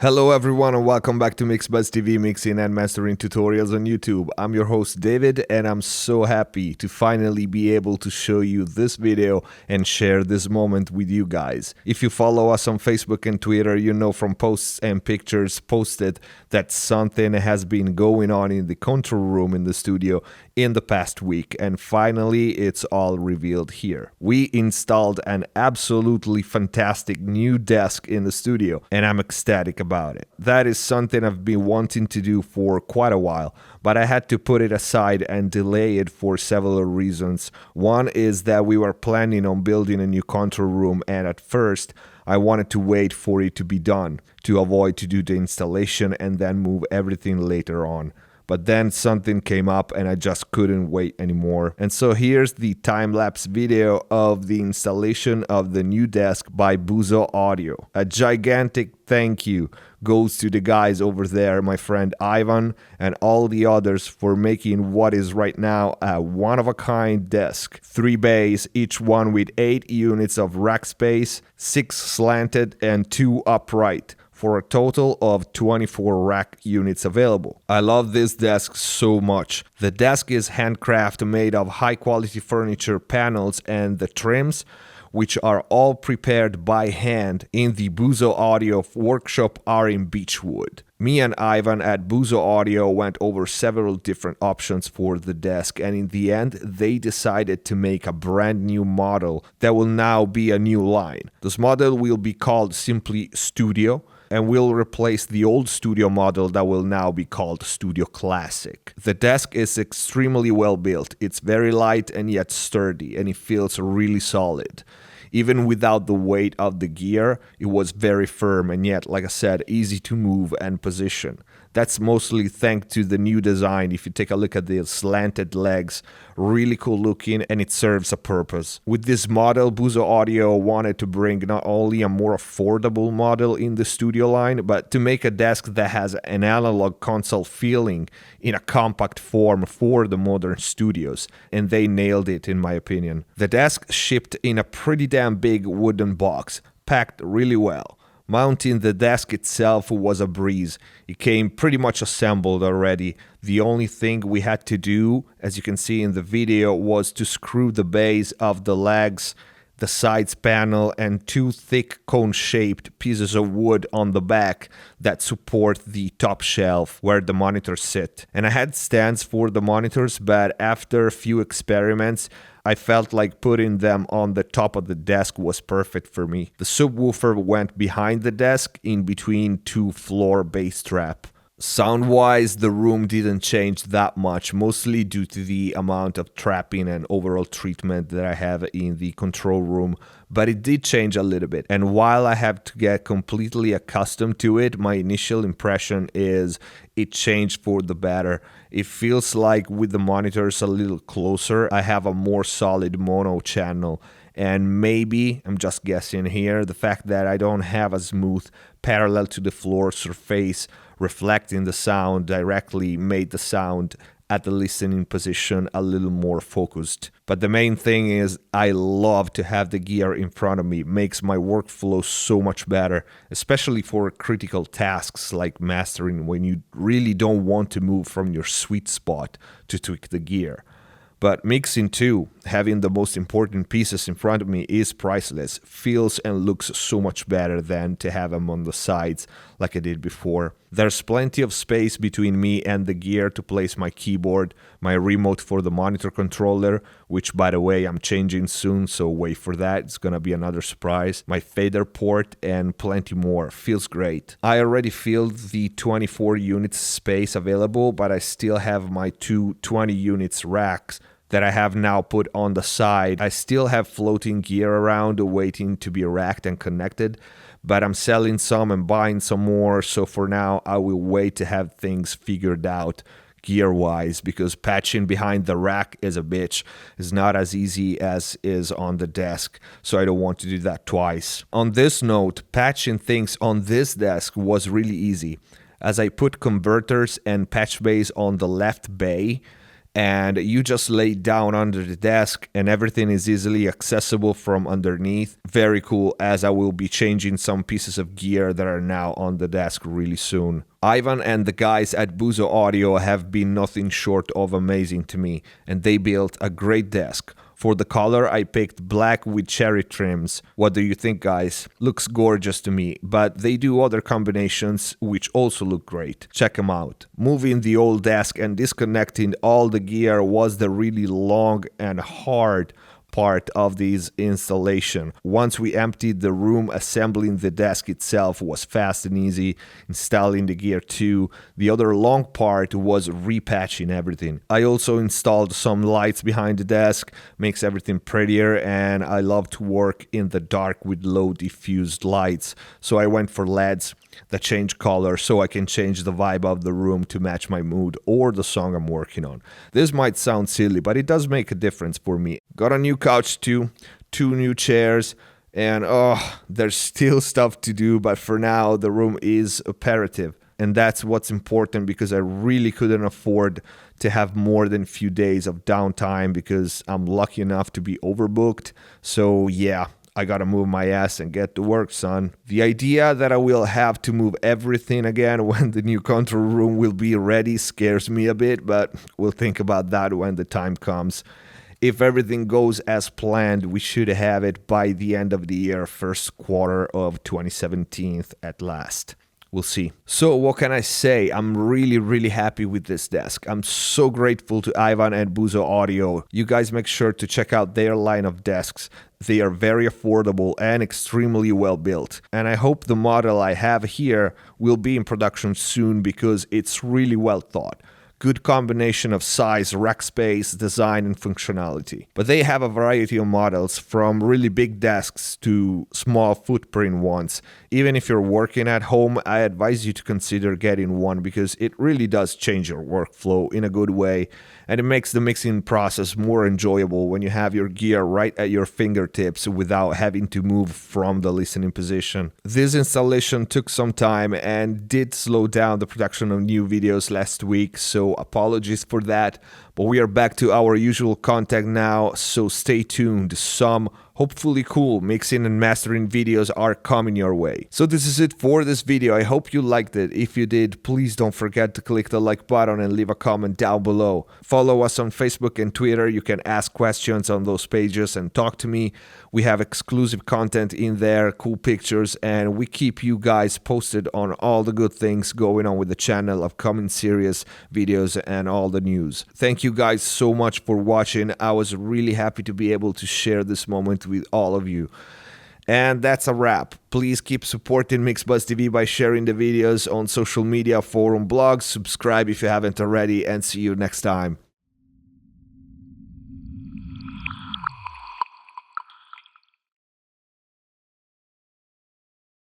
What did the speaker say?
Hello everyone and welcome back to MixBuzz TV mixing and mastering tutorials on YouTube. I'm your host David and I'm so happy to finally be able to show you this video and share this moment with you guys. If you follow us on Facebook and Twitter, you know from posts and pictures posted that something has been going on in the control room in the studio in the past week, and finally it's all revealed here. We installed an absolutely fantastic new desk in the studio and I'm ecstatic about it. That is something I've been wanting to do for quite a while, but I had to put it aside and delay it for several reasons. One is that we were planning on building a new control room, and at first I wanted to wait for it to be done to avoid to do the installation and then move everything later on. But then something came up and I just couldn't wait anymore. And so here's the time-lapse video of the installation of the new desk by Buzo Audio. A gigantic thank you goes to the guys over there, my friend Ivan and all the others, for making what is right now a one-of-a-kind desk. 3 bays, each one with 8 units of rack space, 6 slanted and 2 upright, for a total of 24 rack units available. I love this desk so much. The desk is handcrafted, made of high quality furniture panels, and the trims, which are all prepared by hand in the Buzo Audio workshop, are in beechwood. Me and Ivan at Buzo Audio went over several different options for the desk, and in the end they decided to make a brand new model that will now be a new line. This model will be called simply Studio and will replace the old Studio model that will now be called Studio Classic. The desk is extremely well built. It's very light and yet sturdy, and it feels really solid. Even without the weight of the gear, it was very firm and yet, like I said, easy to move and position. That's mostly thanks to the new design. If you take a look at the slanted legs, really cool looking, and it serves a purpose. With this model, Buzo Audio wanted to bring not only a more affordable model in the studio line, but to make a desk that has an analog console feeling in a compact form for the modern studios, and they nailed it in my opinion. The desk shipped in a pretty damn big wooden box, packed really well. Mounting the desk itself was a breeze. It came pretty much assembled already. The only thing we had to do, as you can see in the video, was to screw the base of the legs, the sides panel, and 2 thick cone-shaped pieces of wood on the back that support the top shelf where the monitors sit. And I had stands for the monitors, but after a few experiments, I felt like putting them on the top of the desk was perfect for me. The subwoofer went behind the desk in between 2 floor bass trap. Sound-wise, the room didn't change that much, mostly due to the amount of trapping and overall treatment that I have in the control room, but it did change a little bit. And while I have to get completely accustomed to it, my initial impression is it changed for the better. It feels like with the monitors a little closer, I have a more solid mono channel. And maybe, I'm just guessing here, the fact that I don't have a smooth parallel to the floor surface reflecting the sound directly made the sound at the listening position a little more focused. But the main thing is I love to have the gear in front of me. It makes my workflow so much better, especially for critical tasks like mastering, when you really don't want to move from your sweet spot to tweak the gear. But mixing too, having the most important pieces in front of me is priceless. Feels and looks so much better than to have them on the sides like I did before. There's plenty of space between me and the gear to place my keyboard, my remote for the monitor controller, which by the way I'm changing soon, so wait for that, it's gonna be another surprise, my fader port, and plenty more. Feels great. I already filled the 24 units space available, but I still have my 2 20 units racks that I have now put on the side. I still have floating gear around waiting to be racked and connected, but I'm selling some and buying some more, so for now I will wait to have things figured out gear-wise, because patching behind the rack is a bitch. It's not as easy as is on the desk, so I don't want to do that twice. On this note, patching things on this desk was really easy, as I put converters and patch bays on the left bay, and you just lay down under the desk and everything is easily accessible from underneath. Very cool, as I will be changing some pieces of gear that are now on the desk really soon. Ivan and the guys at Buzo Audio have been nothing short of amazing to me, and they built a great desk. For the color, I picked black with cherry trims. What do you think, guys? Looks gorgeous to me, but they do other combinations which also look great. Check them out. Moving the old desk and disconnecting all the gear was the really long and hard part of this installation. Once we emptied the room, assembling the desk itself was fast and easy. Installing the gear too. The other long part was repatching everything. I also installed some lights behind the desk, makes everything prettier, and I love to work in the dark with low diffused lights, so I went for LEDs that change color so I can change the vibe of the room to match my mood or the song I'm working on. This might sound silly, but it does make a difference for me. Got a new couch too, 2 new chairs, and there's still stuff to do, but for now the room is operative. And that's what's important, because I really couldn't afford to have more than a few days of downtime because I'm lucky enough to be overbooked. So yeah, I gotta move my ass and get to work, son. The idea that I will have to move everything again when the new control room will be ready scares me a bit, but we'll think about that when the time comes. If everything goes as planned, we should have it by the end of the year, first quarter of 2017 at last. We'll see. So what can I say? I'm really happy with this desk. I'm so grateful to Ivan and Buzo Audio. You guys make sure to check out their line of desks. They are very affordable and extremely well built. And I hope the model I have here will be in production soon, because it's really well thought. Good combination of size, rack space, design, and functionality. But they have a variety of models, from really big desks to small footprint ones. Even if you're working at home, I advise you to consider getting one, because it really does change your workflow in a good way, and it makes the mixing process more enjoyable when you have your gear right at your fingertips without having to move from the listening position. This installation took some time and did slow down the production of new videos last week, so apologies for that, but we are back to our usual content now, so stay tuned. Some hopefully cool mixing and mastering videos are coming your way. So this is it for this video. I hope you liked it. If you did, please don't forget to click the like button and leave a comment down below. Follow us on Facebook and Twitter. You can ask questions on those pages and talk to me. We have exclusive content in there, cool pictures, and we keep you guys posted on all the good things going on with the channel, upcoming series, videos, and all the news. Thank you guys so much for watching. I was really happy to be able to share this moment with all of you. And that's a wrap. Please keep supporting MixBuzz TV by sharing the videos on social media, forum, blogs, subscribe if you haven't already, and see you next time.